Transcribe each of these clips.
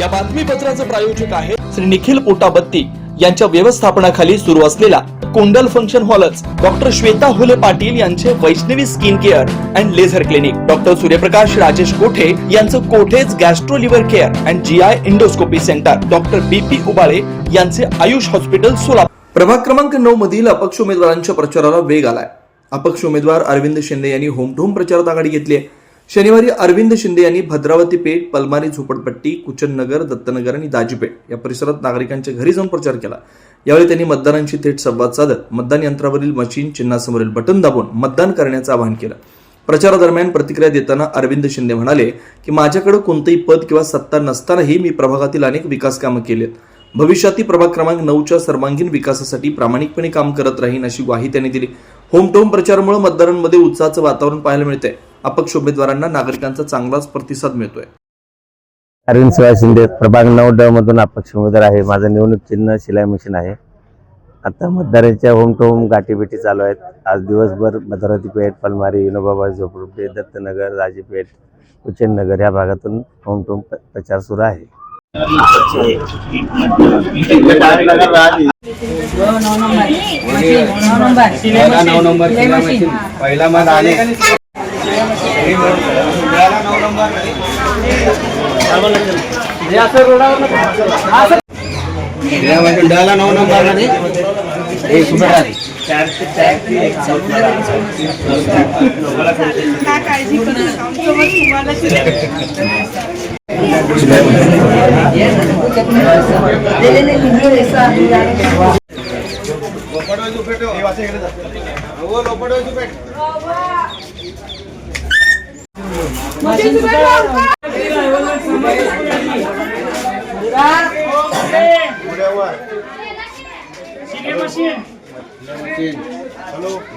या बातमीपत्राचे प्रायोजक आहे श्री निखिल पोटाबत्ती यांच्या व्यवस्थापनाखाली सुरू असलेला कोंडल फंक्शन हॉलच, डॉक्टर श्वेता हुले पाटील यांचे Vaishnavi skin care and laser clinic, doctor Suryaprakash Rajesh Kothe यांचं Kothe's gastro liver care and GI endoscopy centre, doctor BP Ubale यांचे आयुष हॉस्पिटल सोलापूर। प्रभाग क्रमांक 9 मधील अपक्ष उमेदवारांच्या प्रचाराला वेग आलाय। अपक्ष उमेदवार अरविंद शिंदे यांनी होम टू होम प्रचारात आघाडी घेतली आहे। शनिवारी अरविंद शिंदे यांनी भद्रावती पेठ, पलमारी झोपडपट्टी, कुचननगर, दत्तनगर आणि दाजीपेठ या परिसरात नागरिकांच्या घरी जाऊन प्रचार केला। यावेळी त्यांनी मतदारांशी थेट संवाद साधत मतदान यंत्रावरील मशीन चिन्हासमोरील बटन दाबून मतदान करण्याचं आवाहन केलं। प्रचारादरम्यान प्रतिक्रिया देताना अरविंद शिंदे म्हणाले की माझ्याकडे कोणतेही पद किंवा सत्ता नसतानाही मी प्रभागातील अनेक विकास कामं केलीत। भविष्यातील प्रभाग क्रमांक 9च्या सर्वांगीण विकासासाठी प्रामाणिकपणे काम करत राहीन अशी ग्वाही त्यांनी दिली। होम टू होम प्रचारामुळे मतदारांमध्ये उत्साहाचं वातावरण पाहायला मिळतंय। अपक्ष उमेदवारांना नागरिकांचा चांगलाच प्रतिसाद मिळतोय। अरविंद शिंदे, प्रभाग 9 मधून अपक्ष उमेदवार आहे। माझं निवडणूक चिन्ह शिलाई मशीन आहे। आता मतदारांच्या होम टू होम गाठीभेटी चालू आहेत। आज दिवसभर भद्रावती पेठ, पलमारी, विनोबाबाई झोपडपट्टी, दत्तनगर, राजीपेठ, कुचननगर या भागातून होम टू होम प्रचार सुरू आहे। पहिला मत आले डाला 9 नंबर मध्ये एक सुपर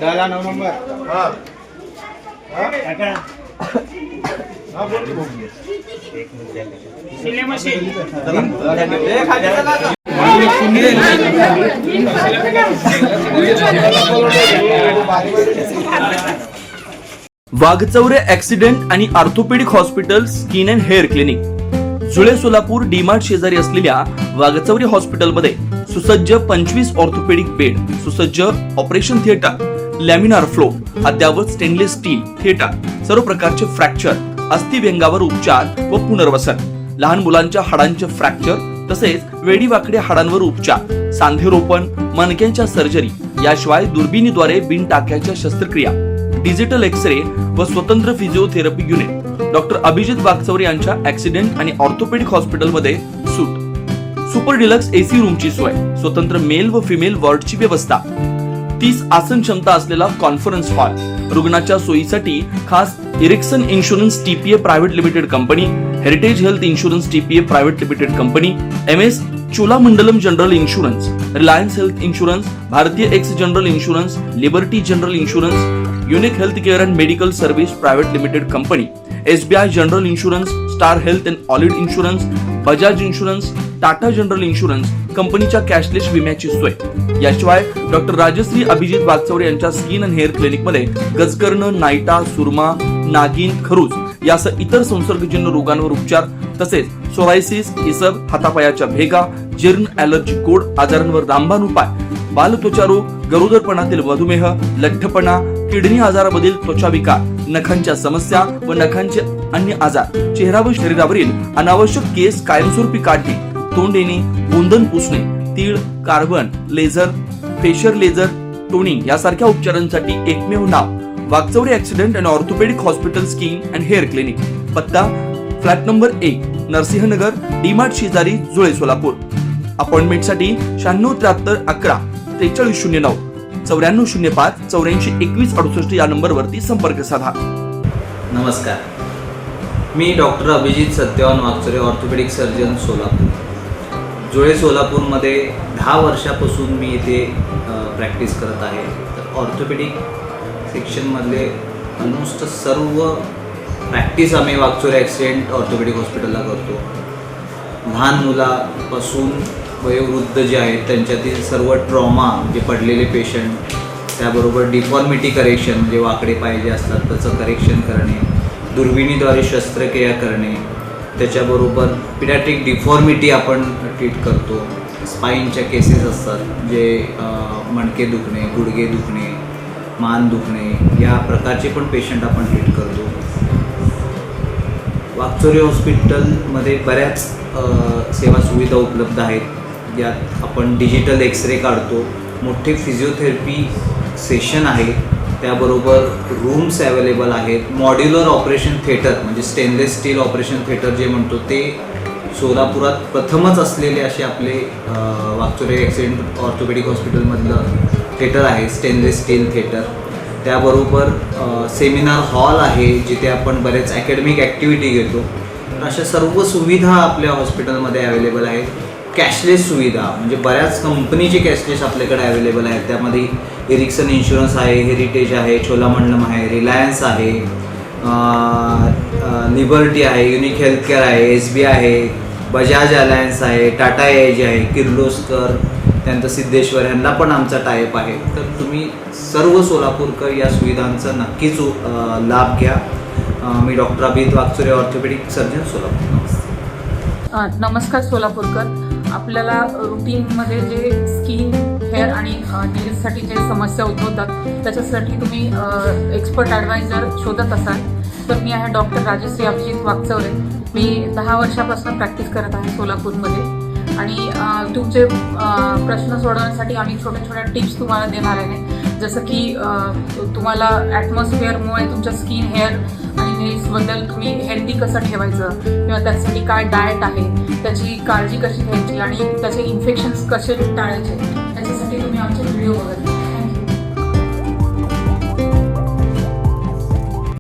डाला 9 नंबर वाघचौरे ऍक्सिडेंट आणि orthopaedic hospital skin and hair clinic, जुळे सोलापूर डीमार्ट शेजारी असलेल्या वाघचौरे हॉस्पिटलमध्ये सुसज्ज 25 ऑर्थोपेडिक बेड, सुसज्ज ऑपरेशन थिएटर, लॅमिनार फ्लो, अद्यावत स्टेनलेस स्टील थिएटर, सर्व प्रकारचे फ्रॅक्चर, अस्थिव्यंगावर उपचार व पुनर्वसन, लहान मुलांच्या हाडांचे फ्रॅक्चर तसेच वेडीवाकड्या हाडांवर उपचार, सांधेरोपण, मणक्यांच्या सर्जरी, याशिवाय दुर्बिणीद्वारे बिन टाक्याच्या शस्त्रक्रिया, डिजिटल एक्सरे व स्वतंत्र physiotherapy unit, doctor Abhijit Waghchaure यांच्या ऍक्सिडेंट आणि ऑर्थोपेडिक हॉस्पिटलमध्ये सूट, सुपर डिलक्स एसी रूमची सोय, स्वतंत्र मेल व फिमेल वॉर्डची व्यवस्था, 30 आसन क्षमता असलेला कॉन्फरन्स हॉल, रुग्णाच्या सोयीसाठी खास Ericson insurance TPA private limited company, heritage health insurance TPA private limited company, MS Cholamandalam general insurance, Reliance health insurance, Bharti AXA general insurance, liberty general insurance, unique health care and medical service private limited company, SBI general insurance, star health and allied insurance, Bajaj insurance, Tata general insurance कंपनीच्या cashless विम्याची सोय। याशिवाय doctor Rajshri Abhijit Waghchaure यांच्या skin and hair clinic मध्ये गजकर्ण, नायटा, सुरमा, नागिन, खरूज यासह इतर संसर्गजन्य रोगांवर उपचार तसेच सोरायसिस, इसब, हातापायाच्या भेगा, जीर्ण, ॲलर्जी, गोड आजारांवर रामबाण उपाय, बालत्वचा रोग, गरोदरपणातील मधुमेह, लठ्ठपणा, किडनी आजारामधील त्वचा विकार, नखांच्या समस्या व नखांचे अन्य आजार, चेहरा व शरीरावरील अनावश्यक केस कायमस्वरूपी काढणे, तोंड येणे, गोंधन पुसणे, तीळ, carbon, laser, facial laser, toning यासारख्या उपचारांसाठी एकमेव नाव Waghchaure accident and orthopaedic hospital skin and hair clinic, पत्ता फ्लॅट नंबर 1, नरसिंहनगर, डीमार्ट शेजारी, जुळे सोलापूर। अपॉइंटमेंटसाठी 9673 11 4309 9405 84 21 68 या नंबरवरती संपर्क साधा। नमस्कार, मी doctor Abhijit Satyawan Waghchaure, orthopaedic surgeon, Solapur. Jule सोलापूरमध्ये 10 वर्षापासून मी इथे प्रॅक्टिस करत आहे। तर ऑर्थोपेडिक सेक्शनमधले ऑलमोस्ट सर्व प्रॅक्टिस आम्ही वाघचौरे ॲक्सिडेंट ऑर्थोपेडिक हॉस्पिटलला करतो। लहान मुलापासून वयोवृद्ध जे आहेत त्यांच्यातील सर्व ट्रॉमा जे पडलेले पेशंट, त्याबरोबर डिफॉर्मिटी करेक्शन म्हणजे वाकडे पाय जे असतात त्याचं करेक्शन करणे, दुर्बिणीद्वारे शस्त्रक्रिया करणे, त्याच्याबरोबर पिडॅट्रिक डिफॉर्मिटी आपण ट्रीट करतो. स्पाईनच्या केसेस असतात जे मणके दुखणे, गुडघे दुखणे, मान दुखणे या प्रकारचे पण पेशंट आपण ट्रीट करतो. वाकचौरे हॉस्पिटलमध्ये बऱ्याच सेवा सुविधा उपलब्ध आहेत. यात आपण डिजिटल एक्सरे काढतो, मोठे फिजिओथेरपी सेशन आहे, त्याबरोबर रूम्स अवेलेबल आहेत. मॉड्युलर ऑपरेशन थिएटर म्हणजे स्टेनलेस स्टील ऑपरेशन थिएटर जे म्हणतो ते सोलापुरात प्रथमच असलेले असे आपले वाकचौरे ॲक्सिडेंट ऑर्थोपेडिक हॉस्पिटलमधलं थिएटर आहे, स्टेनलेस स्टील थिएटर. त्याबरोबर सेमिनार हॉल आहे जिथे आपण बरेच अकॅडमिक ॲक्टिव्हिटी घेतो. तर अशा सर्व सुविधा आपल्या हॉस्पिटलमध्ये अवेलेबल आहेत. कॅशलेस सुविधा म्हणजे बऱ्याच कंपनीचे कॅशलेस आपल्याकडे अवेलेबल आहेत. त्यामध्ये एरिक्सन इन्शुरन्स आहे, हेरिटेज आहे, चोलामंडलम आहे, रिलायन्स आहे, लिबर्टी आहे, युनिक हेल्थकेअर आहे, SBI आहे, बजाज अलायन्स आहे, टाटा एज आहे, किर्लोस्कर, त्यानंतर सिद्धेश्वर यांना पण आमचा टायअप आहे. तर तुम्ही सर्व सोलापूरकर या सुविधांचा नक्कीच लाभ घ्या. मी doctor Abhijit Wakchaure orthopaedic surgeon Solapur. नमस्ते. नमस्कार सोलापूरकर. आपल्याला रुटीनमध्ये जे स्किन, हेअर आणि नेल्ससाठी जे समस्या उद्भवतात त्याच्यासाठी तुम्ही एक्सपर्ट ॲडवायझर शोधत असाल तर मी आहे डॉक्टर राजश्री अभिजित वाकचौरे. मी 10 वर्षापासून प्रॅक्टिस करत आहे सोलापूरमध्ये आणि तुमचे प्रश्न सोडवण्यासाठी आम्ही छोट्या छोट्या टिप्स तुम्हाला देणार आहे. जसं की तुम्हाला ॲटमॉस्फिअरमुळे तुमच्या स्किन, हेअर आणि नेल्सबद्दल तुम्ही हेल्दी कसं ठेवायचं किंवा त्यासाठी काय डाएट आहे, त्याची काळजी कशी घ्यायची आणि त्याचे इन्फेक्शन्स कसे टाळायचे, त्याच्यासाठी तुम्ही आमचे व्हिडिओ बघत